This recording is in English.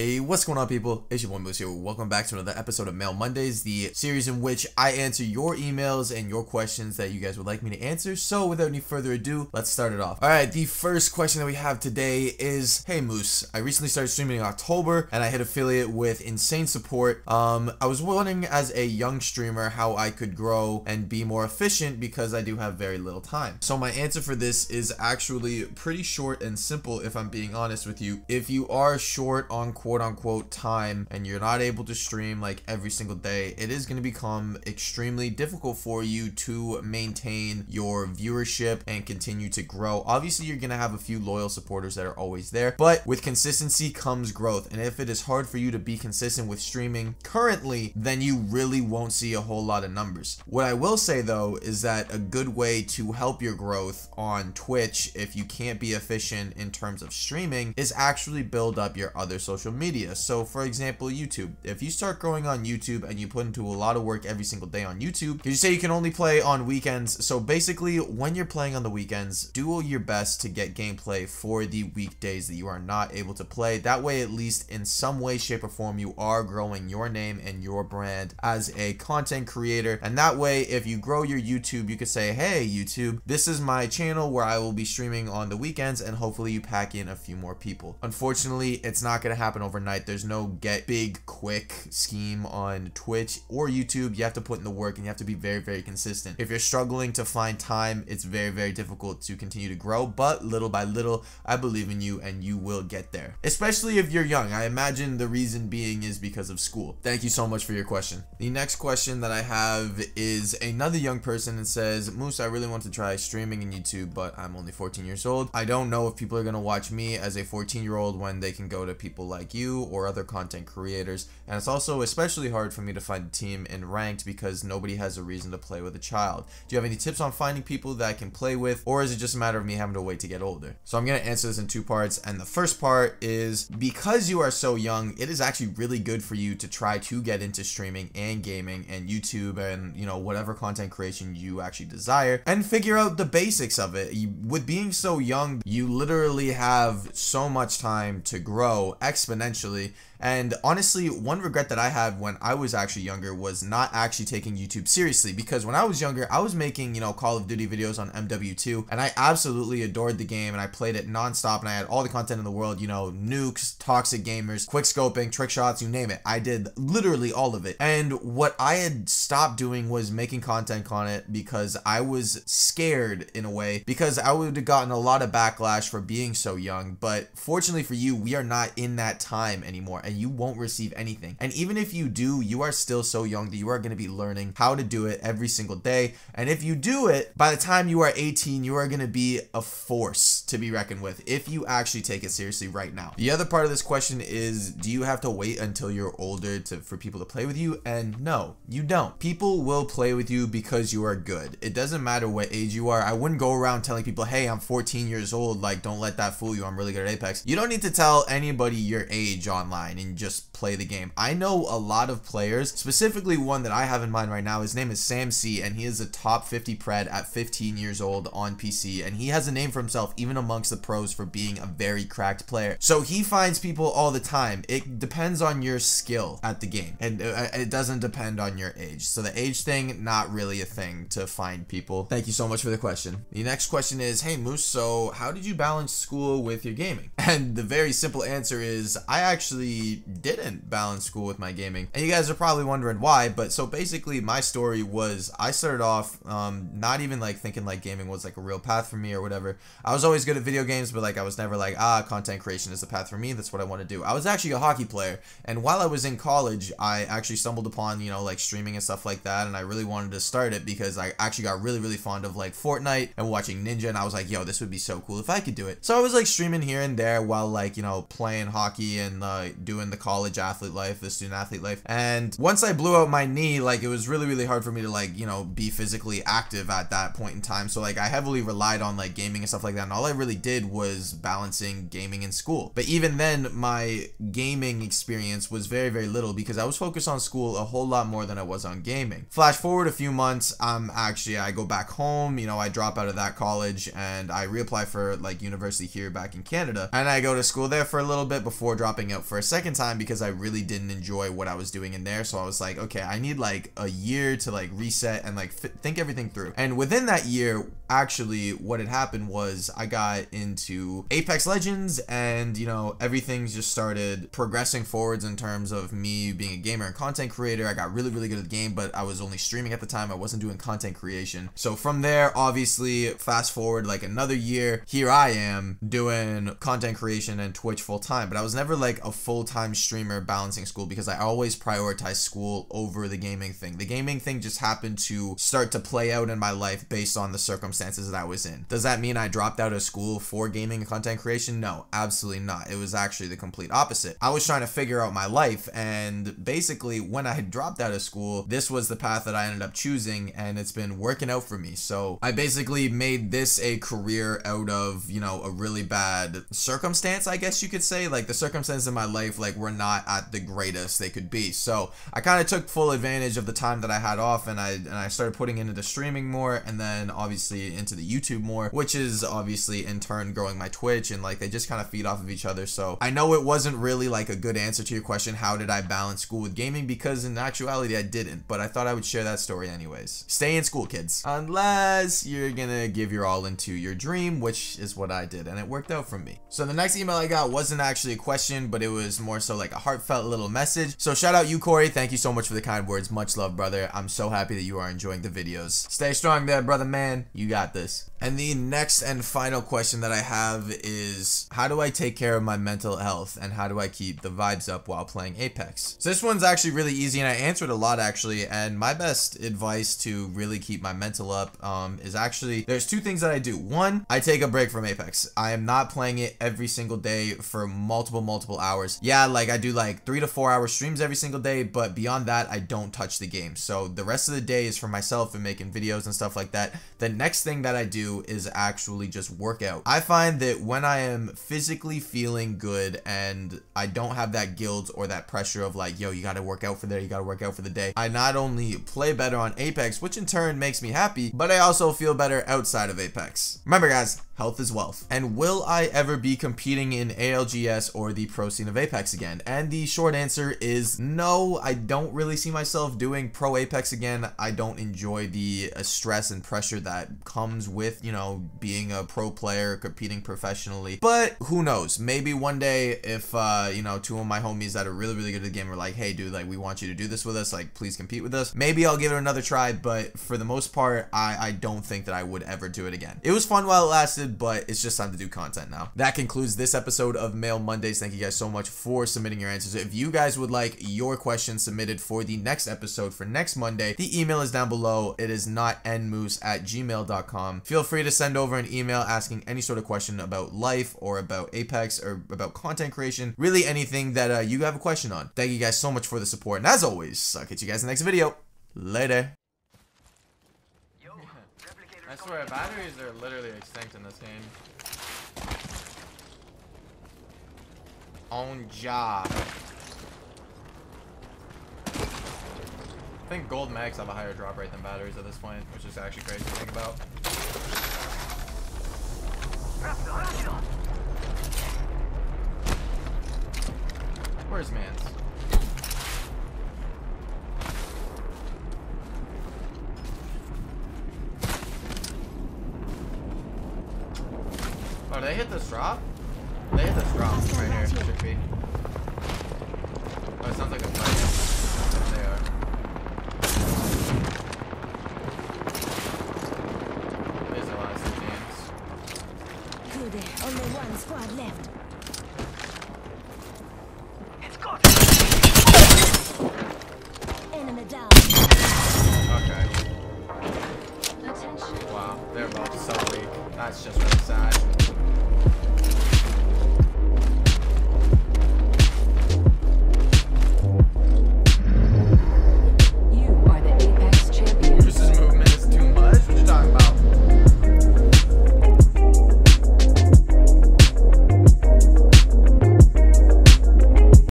Hey, what's going on, people? It's your boy Moose here. Welcome back to another episode of Mail Mondays, the series in which I answer your emails and your questions that you guys would like me to answer. So without any further ado, let's start it off. All right, the first question that we have today is, hey Moose, I recently started streaming in October and I hit affiliate with insane support. I was wondering as a young streamer how I could grow and be more efficient because I do have very little time. So my answer for this is actually pretty short and simple, if I'm being honest with you. If you are short on quote unquote time and you're not able to stream like every single day, it is going to become extremely difficult for you to maintain your viewership and continue to grow. Obviously, you're going to have a few loyal supporters that are always there, but with consistency comes growth. And if it is hard for you to be consistent with streaming currently, then you really won't see a whole lot of numbers. What I will say though is that a good way to help your growth on Twitch, if you can't be efficient in terms of streaming, is actually build up your other social media. So for example, YouTube. If you start growing on YouTube and you put into a lot of work every single day on YouTube, because you say you can only play on weekends, so basically when you're playing on the weekends, do your best to get gameplay for the weekdays that you are not able to play. That way, at least in some way, shape, or form, you are growing your name and your brand as a content creator. And that way, if you grow your YouTube, you could say, hey YouTube, this is my channel where I will be streaming on the weekends, and hopefully you pack in a few more people. Unfortunately, it's not going to happen overnight. There's no get big quick scheme on Twitch or YouTube. You have to put in the work and you have to be very consistent. If you're struggling to find time, it's very difficult to continue to grow, but little by little, I believe in you and you will get there, especially if you're young. I imagine the reason being is because of school. Thank you so much for your question. The next question that I have is another young person and says, Moose, I really want to try streaming in YouTube, but I'm only 14 years old. I don't know if people are going to watch me as a 14-year-old when they can go to people like you or other content creators. And it's also especially hard for me to find a team in ranked because nobody has a reason to play with a child. Do you have any tips on finding people that I can play with, or is it just a matter of me having to wait to get older? So I'm going to answer this in two parts, and the first part is, because you are so young, it is actually really good for you to try to get into streaming and gaming and YouTube and, you know, whatever content creation you actually desire, and figure out the basics of it. With being so young, you literally have so much time to grow exponentially. And honestly, one regret that I had when I was actually younger was not actually taking YouTube seriously, because when I was younger, I was making, you know, Call of Duty videos on MW2, and I absolutely adored the game and I played it nonstop, and I had all the content in the world, you know, nukes, toxic gamers, quick scoping, trick shots, you name it. I did literally all of it. And what I had stopped doing was making content on it because I was scared in a way, because I would have gotten a lot of backlash for being so young. But fortunately for you, we are not in that time anymore, and you won't receive anything. And even if you do, you are still so young that you are going to be learning how to do it every single day. And if you do it, by the time you are 18, you are going to be a force to be reckoned with if you actually take it seriously right now. The other part of this question is, do you have to wait until you're older for people to play with you? And no, you don't. People will play with you because you are good. It doesn't matter what age you are. I wouldn't go around telling people, hey, I'm 14 years old, like, don't let that fool you, I'm really good at Apex. You don't need to tell anybody your age online and just play the game. I know a lot of players, specifically one that I have in mind right now. His name is Sam C, and he is a top 50 pred at 15 years old on PC, and he has a name for himself even amongst the pros for being a very cracked player. So he finds people all the time. It depends on your skill at the game, and it doesn't depend on your age. So the age thing, not really a thing to find people. Thank you so much for the question. The next question is, hey Moose, so how did you balance school with your gaming? And the very simple answer is, I actually didn't balance school with my gaming. And you guys are probably wondering why, but so basically my story was, I started off not even like thinking like gaming was like a real path for me or whatever. I was always good at video games, but like I was never like, content creation is the path for me, that's what I want to do. I was actually a hockey player, and while I was in college, I actually stumbled upon, you know, like streaming and stuff like that, and I really wanted to start it because I actually got really fond of like Fortnite and watching Ninja, and I was like, yo, this would be so cool if I could do it. So I was like streaming here and there while like, you know, playing hockey and doing the college athlete life, the student athlete life. And once I blew out my knee, like it was really hard for me to like, you know, be physically active at that point in time. So like I heavily relied on like gaming and stuff like that, and all I really did was balancing gaming and school. But even then, my gaming experience was very little because I was focused on school a whole lot more than I was on gaming. Flash forward a few months, I go back home, you know, I drop out of that college and I reapply for like university here back in Canada, and I go to school there for a little bit before dropping dropping out for a second time because I really didn't enjoy what I was doing in there. So I was like, okay, I need like a year to like reset and like think everything through. And within that year, actually what had happened was I got into Apex Legends, and you know, everything just started progressing forwards in terms of me being a gamer and content creator. I got really good at the game, but I was only streaming at the time. I wasn't doing content creation. So from there, obviously, fast forward like another year, here I am doing content creation and Twitch full time. But I was never like a full-time streamer balancing school because I always prioritized school over the gaming thing. The gaming thing just happened to start to play out in my life based on the circumstances that I was in. Does that mean I dropped out of school for gaming and content creation? No, absolutely not. It was actually the complete opposite. I was trying to figure out my life, and basically when I had dropped out of school, this was the path that I ended up choosing, and it's been working out for me. So I basically made this a career out of, you know, a really bad circumstance, I guess you could say. Like, the circumstances in my life like were not at the greatest they could be. So I kind of took full advantage of the time that I had off, and I started putting into the streaming more, and then obviously into the YouTube more, which is obviously in turn growing my Twitch, and like they just kind of feed off of each other. So I know it wasn't really like a good answer to your question, how did I balance school with gaming, because in actuality I didn't, but I thought I would share that story anyways. Stay in school, kids, unless you're gonna give your all into your dream, which is what I did, and it worked out for me. So the next email I got wasn't actually a question, but it was more so like a heartfelt little message. So shout out you, Corey. Thank you so much for the kind words. Much love, brother. I'm so happy that you are enjoying the videos. Stay strong there, brother man. You got this. And the next and final question that I have is, how do I take care of my mental health, and how do I keep the vibes up while playing Apex? So this one's actually really easy, and I answered a lot actually, and my best advice to really keep my mental up is actually, there's two things that I do. One, I take a break from Apex. I am not playing it every single day for multiple hours. Yeah, like I do like 3 to 4 hour streams every single day, but beyond that, I don't touch the game. So the rest of the day is for myself and making videos and stuff like that. The next thing that I do is actually just work out. I find that when I am physically feeling good and I don't have that guilt or that pressure of like, yo, you gotta work out for there, you gotta work out for the day, I not only play better on Apex, which in turn makes me happy, but I also feel better outside of Apex. Remember guys, health is wealth. And will I ever be competing in ALGS or the pro scene of Apex again? And the short answer is no. I don't really see myself doing pro Apex again. I don't enjoy the stress and pressure that comes with, you know, being a pro player, competing professionally. But who knows? Maybe one day if, you know, two of my homies that are really good at the game are like, hey dude, like we want you to do this with us, like please compete with us. Maybe I'll give it another try, but for the most part, I don't think that I would ever do it again. It was fun while it lasted, but it's just time to do content now. That concludes this episode of Mail Mondays. Thank you guys so much for submitting your answers. If you guys would like your questions submitted for the next episode for next Monday, the email is down below. It is notnmoose@gmail.com. Feel free to send over an email asking any sort of question about life or about Apex or about content creation, really anything that you have a question on. Thank you guys so much for the support, and as always, I'll catch you guys in the next video. Later. I swear, batteries are literally extinct in this game. On job. I think gold mags have a higher drop rate than batteries at this point, which is actually crazy to think about. Where's Mans? Oh, they hit this drop? They hit this drop right here. Should be. Oh, it sounds like a fight. They are. There's the last two teams. Good. Only one squad left. It's got enemy down. Okay. Wow, they're both so weak. That's just really sad.